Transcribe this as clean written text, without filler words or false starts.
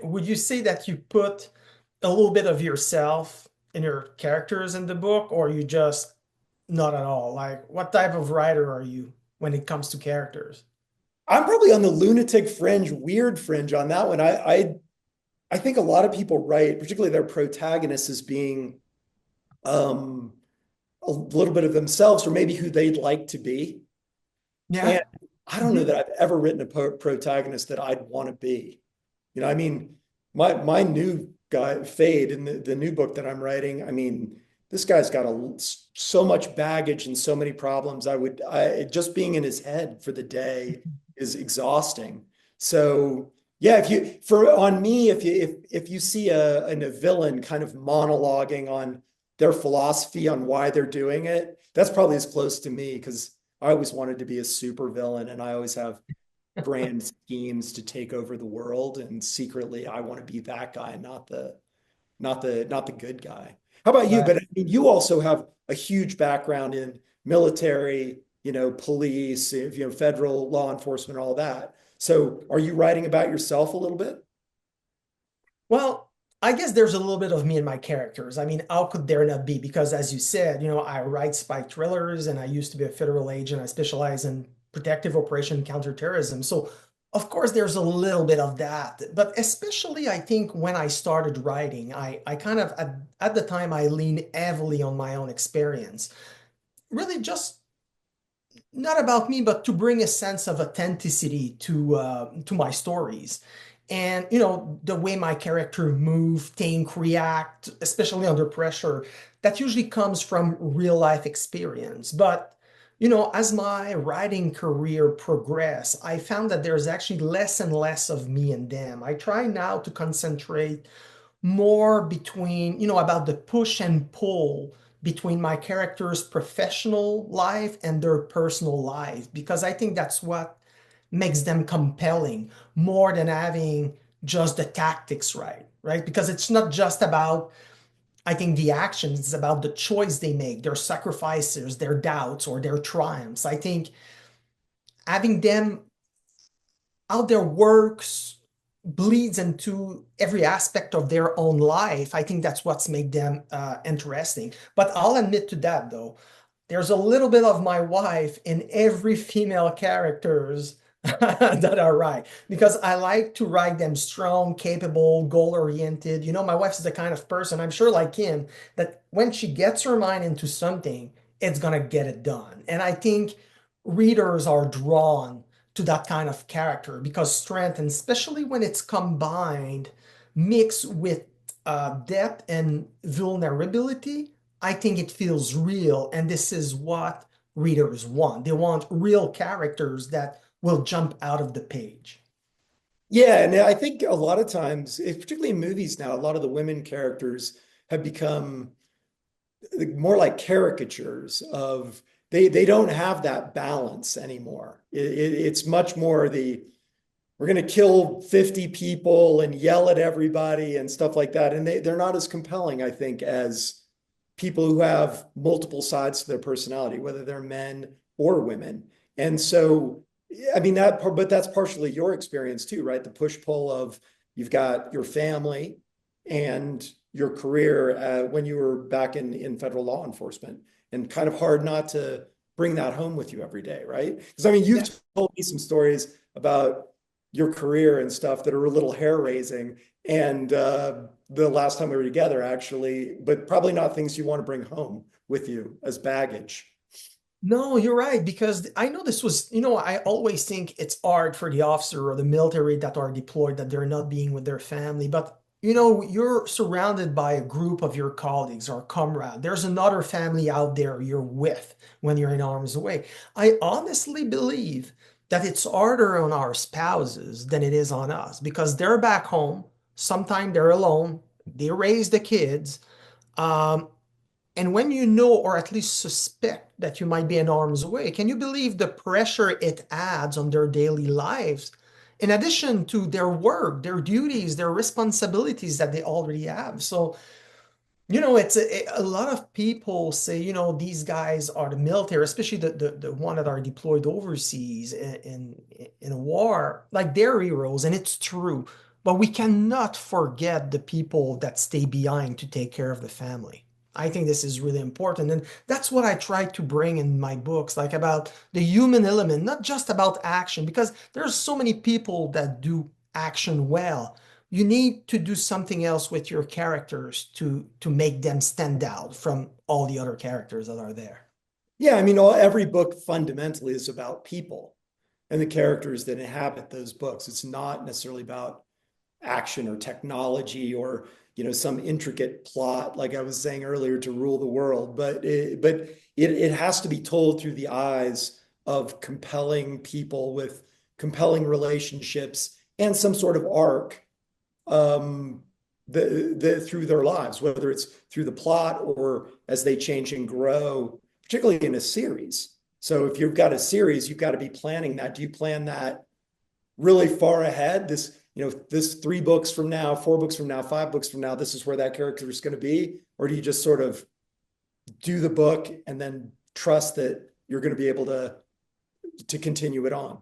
would you say that you put a little bit of yourself in your characters in the book, or you just not at all? Like, what type of writer are you when it comes to characters? I'm probably on the lunatic fringe, weird fringe on that one. I think a lot of people write, particularly their protagonists, as being um, a little bit of themselves or maybe who they'd like to be. Yeah. And I don't know that I've ever written a protagonist that I'd want to be. I mean, my new guy, Fade, in the new book that I'm writing, I mean, this guy's got so much baggage and so many problems. Just being in his head for the day is exhausting. So yeah, if you for on me, if you see a villain kind of monologuing on their philosophy on why they're doing it, that's probably as close to me because I always wanted to be a super villain and I always have grand schemes to take over the world, and secretly I want to be that guy, not the good guy. How about you? Right. But I mean, you also have a huge background in military, police, federal law enforcement, all that. So are you writing about yourself a little bit? Well, I guess there's a little bit of me in my characters. I mean, how could there not be? Because as you said, I write spy thrillers and I used to be a federal agent. I specialize in protective operation counterterrorism. So, of course, there's a little bit of that. But especially, I think when I started writing, I kind of, at the time, I leaned heavily on my own experience. Really just not about me, but to bring a sense of authenticity to my stories. And the way my character move, think, react, especially under pressure, that usually comes from real life experience. But as my writing career progressed, I found that there's actually less and less of me and them. I try now to concentrate more between, about the push and pull between my character's professional life and their personal life, because I think that's what makes them compelling more than having just the tactics right, right? Because it's not just about, I think, the actions, it's about the choice they make, their sacrifices, their doubts, or their triumphs. I think having them how their works bleeds into every aspect of their own life. I think that's what's made them interesting. But I'll admit to that though, there's a little bit of my wife in every female characters that are right because I like to write them strong, capable, goal-oriented. My wife is the kind of person, I'm sure like him, that when she gets her mind into something, it's gonna get it done. And I think readers are drawn to that kind of character because strength, and especially when it's combined, mixed with depth and vulnerability, I think it feels real. And this is what readers want. They want real characters that will jump out of the page. Yeah, and I think a lot of times, particularly in movies now, a lot of the women characters have become more like caricatures of they don't have that balance anymore. It's much more we're going to kill 50 people and yell at everybody and stuff like that. And they're not as compelling, I think, as people who have multiple sides to their personality, whether they're men or women. And so, I mean, but that's partially your experience too, right? The push pull of you've got your family and your career when you were back in federal law enforcement, and kind of hard not to bring that home with you every day, right? Because I mean, you've Yeah. told me some stories about your career and stuff that are a little hair raising. And the last time we were together, actually, but probably not things you want to bring home with you as baggage. No, you're right, because I know this was, I always think it's hard for the officer or the military that are deployed that they're not being with their family. But, you're surrounded by a group of your colleagues or comrade. There's another family out there you're with when you're in arms away. I honestly believe that it's harder on our spouses than it is on us because they're back home. Sometimes they're alone. They raise the kids. Um, and when you know, or at least suspect, that you might be in harm's way, can you believe the pressure it adds on their daily lives, in addition to their work, their duties, their responsibilities that they already have? So, it's a lot of people say, these guys are the military, especially the one that are deployed overseas in a war, like they're heroes, and it's true. but we cannot forget the people that stay behind to take care of the family. I think this is really important. And that's what I try to bring in my books, like about the human element, not just about action, because there's so many people that do action well. You need to do something else with your characters to make them stand out from all the other characters that are there. Yeah, I mean, every book fundamentally is about people and the characters that inhabit those books. It's not necessarily about action or technology or some intricate plot, like I was saying earlier, to rule the world. But it has to be told through the eyes of compelling people with compelling relationships and some sort of arc um, through their lives, whether it's through the plot or as they change and grow, particularly in a series. So if you've got a series, you've got to be planning that. Do you plan that really far ahead? This 3 books from now, 4 books from now, 5 books from now, this is where that character is going to be? Or do you just sort of do the book and then trust that you're going to be able to continue it on?